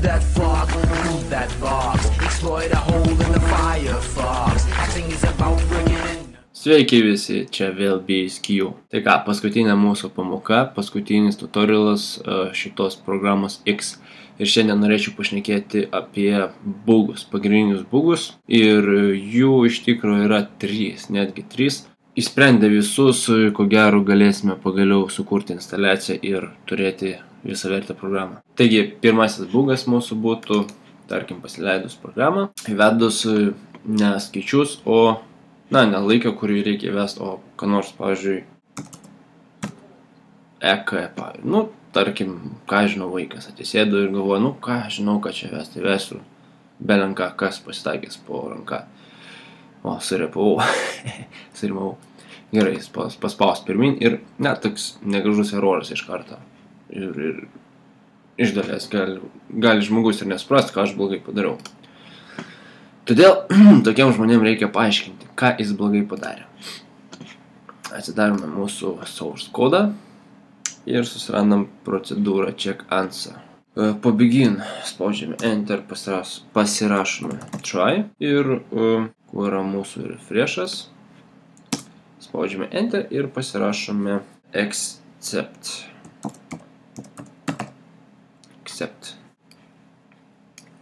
that fog, move that bar, exploit a hole in the firefox. Acting is about bringing in. Sveiki visi, čia vėl BSQ. Tai ką, paskutinė mūsų pamoka, paskutinis tutorialas šitos programos X. Ir šiandien norėčiau pašnekėti apie bugus, pagrindinius bugus. Ir jų iš tikrųjų yra 3, netgi 3. Įsprendę visus, ko gero galėsime pagaliau sukurti instaliaciją ir turėti visavertę programą. Taigi, pirmasis bugas mūsų būtų, tarkim, pasileidus programą, įvedus ne skaičius, o ne laiką, kurį reikia įvesti, o ką nors, pavyzdžiui, EK, pavyzdžiui. Tarkim, ką žinau, vaikas atsisėdo ir galvoja, ką žinau, ką čia vesti, vesiu belenką, kas pasitaikės po ranką. O, surepau, surimau. Gerai, paspaus pirmin ir toks negražus eroras iš karto. Ir iš dalies gali žmogus ir nesuprast, ką aš blogai padariau. Todėl tokiam žmonėm reikia paaiškinti, ką jis blogai padarė. Atsidarome mūsų source kodą ir susirandam procedūrą check answer. Po begin spaudžiame enter, pasirašome try ir kur yra mūsų refreshas, spaudžiame enter ir pasirašome accept.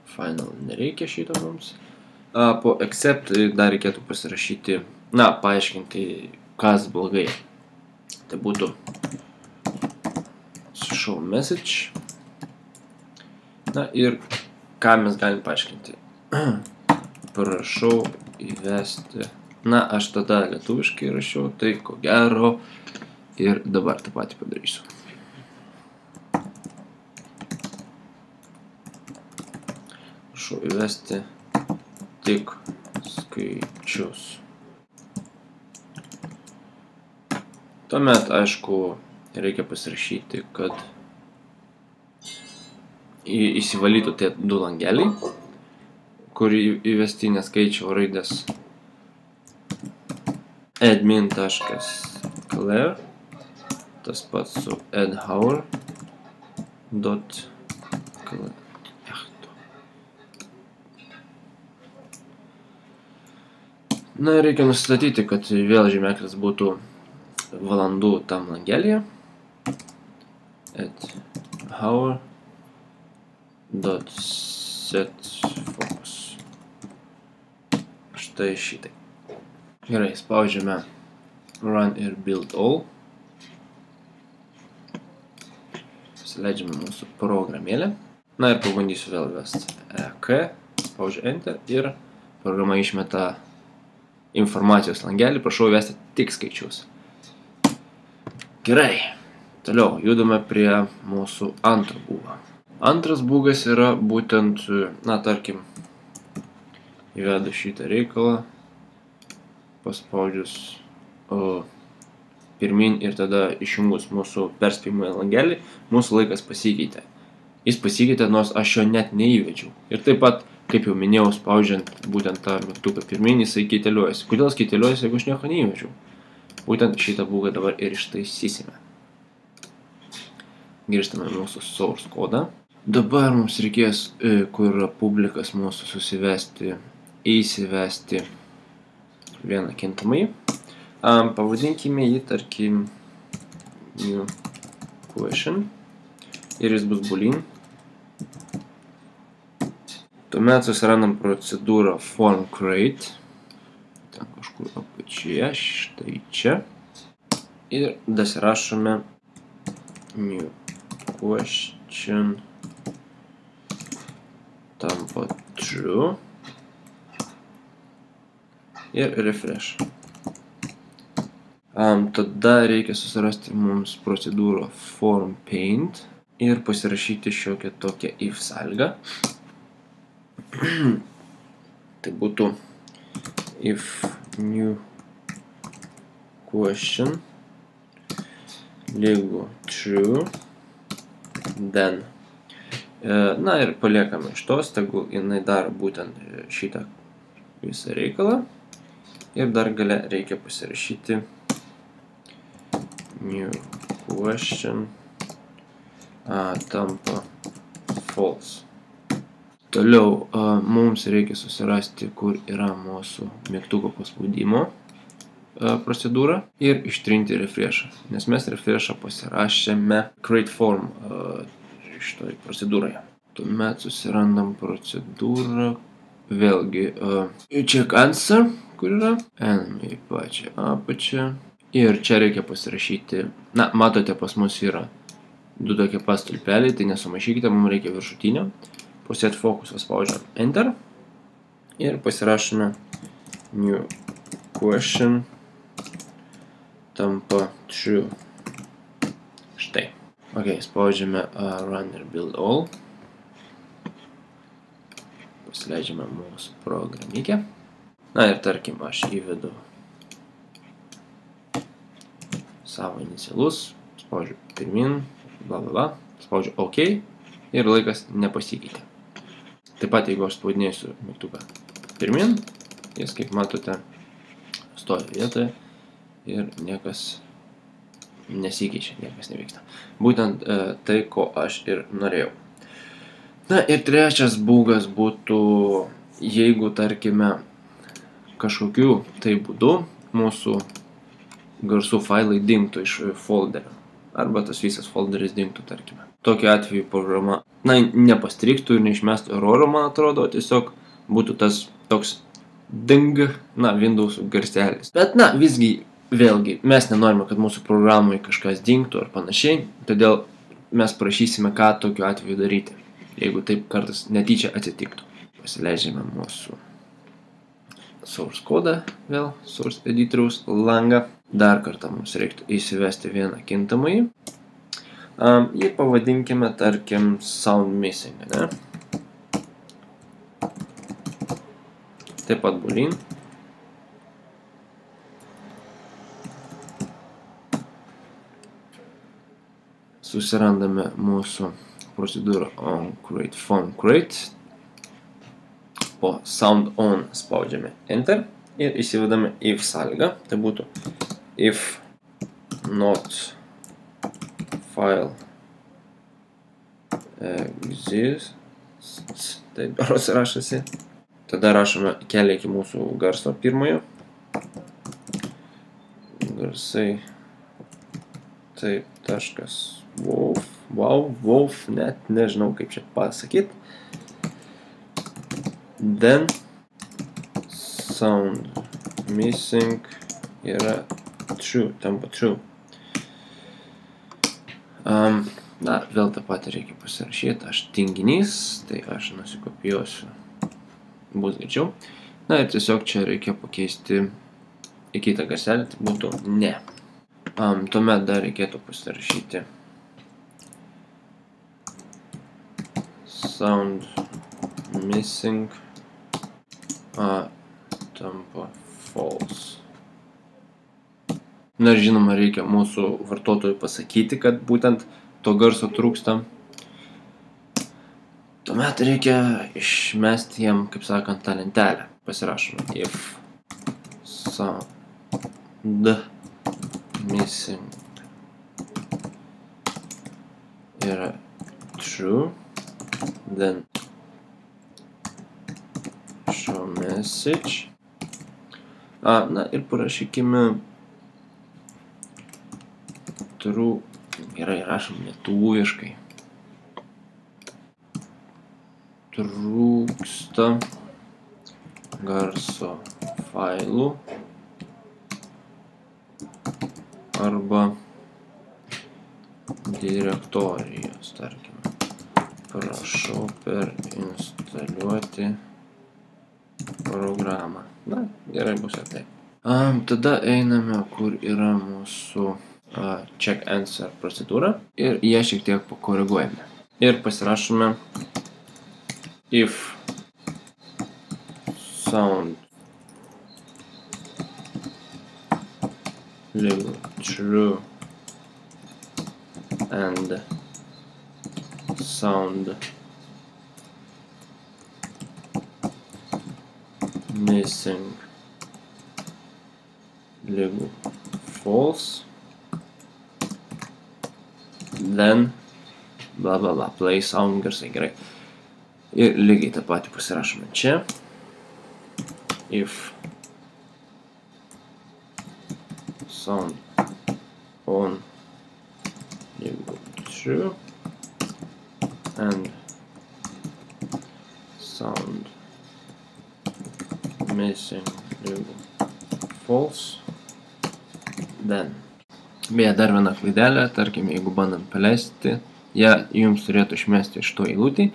Final nereikia šito mums. Po accept dar reikėtų pasirašyti, paaiškinti, kas blogai. Tai būtų show message. Ir ką mes galim paaiškinti. Prašau įvesti. Aš tada lietuviškai rašiau, tai ko gero ir dabar tą patį padarysiu. Prašau įvesti tik skaičius. Tuomet, aišku, reikia pasirašyti, kad įsivalytų tie 2 langeliai, kur įvesti neskaičiavo raidės admin.clear, tas pats su addHour.clear. Reikia nustatyti, kad vėl žymeklis būtų valandų tam langelyje. addHour.setFocus. Štai šitai. Gerai, spaudžiame run ir build all. Pasileidžiame mūsų programėlę. Ir pabandysiu vėl vesti EK, spaudžiu enter ir programa išmeta informacijos langelį, prašau įvesti tik skaičius. Gerai, toliau judame prie mūsų antro bugo. Antras bugas yra būtent, tarkim, įvedu šitą reikalą, paspaudžius pirmin ir tada išjungus mūsų perspėjimo langelį, mūsų laikas pasikeitė. Jis pasikeitė, nors aš jo net neįvedžiau. Ir taip pat, kaip jau minėjau, spaudžiant būtent tą mygtuką pirmin, jisai keiteliuojasi. Kodėl jis keiteliuojasi, jeigu aš nieko neįvedžiau? Būtent šitą bugą dabar ir ištaisysime. Grįžtame mūsų source kodą. Dabar mums reikės, kur yra publikas mūsų įsivesti vieną kintamąjį. Pavadinkime jį, tarkim, new question ir jis bus boolean. Tuomet susirandam procedūrą form create, ten kažkur apačioje, štai čia, ir dasirašome new question tampa true ir refresh. Tada reikia susirasti mums procedūrą form paint ir pasirašyti šiokią tokią if sąlygą. Tai būtų if new question lygu true, then. Ir paliekame iš tos, tegul jinai daro būtent šitą visą reikalą. Ir dar gale reikia pasirašyti new question tampa false. Toliau mums reikia susirasti, kur yra mūsų mygtuko paspaudimo procedūra ir ištrinti refreshą, nes mes refreshą pasirašėme create form šitoj procedūroje. Tuomet susirandam procedūrą, vėlgi check answer, kur yra, einame į pačią apačią ir čia reikia pasirašyti, na, matote, pas mus yra du tokie pastulpeliai, tai nesumaišykite, mums reikia viršutinio. Po set focusą spaudžiam enter ir pasirašome new question tampa true. Štai. Ok, spaudžiame run ir build all. Pasileidžiame mūsų programykę. Na ir tarkim, aš įvedu savo inicialus, spaudžiu pirmin, spaudžiu OK ir laikas nepasikeitė. Taip pat, jeigu aš spaudinėsiu mygtuką pirmin, jis, kaip matote, stovi vietoje ir niekas nesikeičia, niekas nevyksta. Būtent tai, ko aš ir norėjau. Na ir trečias bugas būtų, jeigu, tarkime, kažkokiu tai būdu mūsų garsų failai dingtų iš folderio. Arba tas visas folderis dingtų, tarkime. Tokiu atveju programa, na, nepastriktų ir neišmestų eroro, man atrodo, tiesiog būtų tas toks ding, na, Windows garselis. Bet, na, visgi, vėlgi, mes nenorime, kad mūsų programai kažkas dingtų ar panašiai, todėl mes prašysime, ką tokiu atveju daryti, jeigu taip kartais netyčia atsitiktų. Pasileidžiame mūsų source kodą, vėl source editoriaus langą. Dar kartą mums reiktų įsivesti vieną kintamąjį. Jį pavadinkime, tarkim, sound missing, ne? Taip pat boolean. Susirandame mūsų procedūrą on create form create. Po sound on spaudžiame enter ir įsivedame if sąlygą. Tai būtų if not file exists, taip daros rašasi. Tada rašome kelią iki mūsų garso pirmojo. Garsai, taip, taškas, wolf, net nežinau kaip čia pasakyti. Then sound missing yra true, tampa true. Na, vėl tą patį reikia pasirašyti, aš tinginys, tai aš nusikopijuosiu, bus greičiau. Na ir tiesiog čia reikia pakeisti į kitą garselį, tai būtų ne. Tuomet dar reikėtų pasirašyti sound missing tampa false. Na ir žinoma, reikia mūsų vartotojui pasakyti, kad būtent to garso trūksta. Tuomet reikia išmesti jam, kaip sakant, tą lentelę. Pasirašome if sound missing yra true, then show message. Na ir parašykime true, gerai, rašom lietuviškai. Trūksta garso failų arba direktorijos, tarkime. Prašau perinstaliuoti programą. Na, gerai bus ir taip. Tada einame, kur yra mūsų check answer procedūra ir ją šiek tiek pakoreguojame. Ir pasirašome if sound lygu true and sound missing lygu false, then blah blah blah, play sound garsai, gerai. Ir lygiai tą patį pasirašome čia. If sound on equal true and sound missing equal false, then. Beje, dar viena klaidelė, tarkim, jeigu bandant paleisti, ją jums turėtų išmesti iš to eilutį,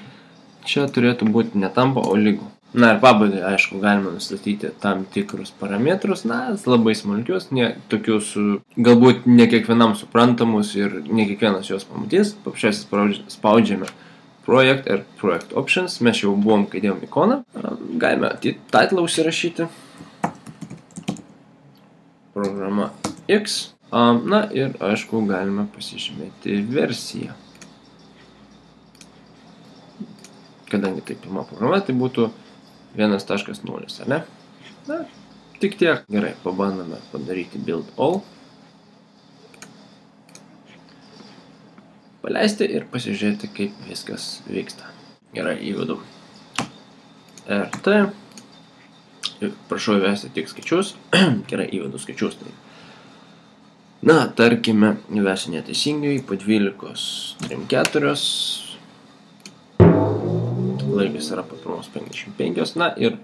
čia turėtų būti ne tampa, o lygu. Na ir pabaigai, aišku, galima nustatyti tam tikrus parametrus, labai smulkius, tokius galbūt ne kiekvienam suprantamus ir ne kiekvienas juos pamatys. Paprasčiausiai spaudžiame Project ir Project Options, mes jau buvom, kai dėjom ikoną. Galime titlą užsirašyti. Programa X. Na ir, aišku, galime pasižymėti versiją. Kadangi tai pirma programa, tai būtų 1.0, ar ne? Na, tik tiek. Gerai, pabandome padaryti build all. Paleisti ir pasižiūrėti, kaip viskas vyksta. Gerai, įvedu RT. Prašau įvesti tik skaičius. Gerai, įvedu skaičius. Na, tarkime, įvesiu neteisingai, po 12 trim 4. Laikas yra papildomos 55, na ir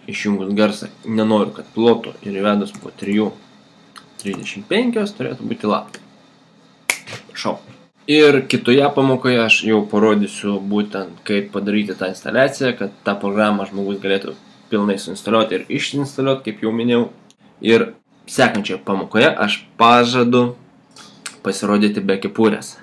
išjungus garsą, nenoriu, kad plotų ir įvedus po 3.35 turėtų būti lapė. Prašau. Ir kitoje pamokoje aš jau parodysiu būtent, kaip padaryti tą instaliaciją, kad tą programą žmogus galėtų pilnai suinstaliuoti ir išinstaliuoti, kaip jau minėjau. Ir sekančioje pamokoje aš pažadu pasirodyti be kepurės.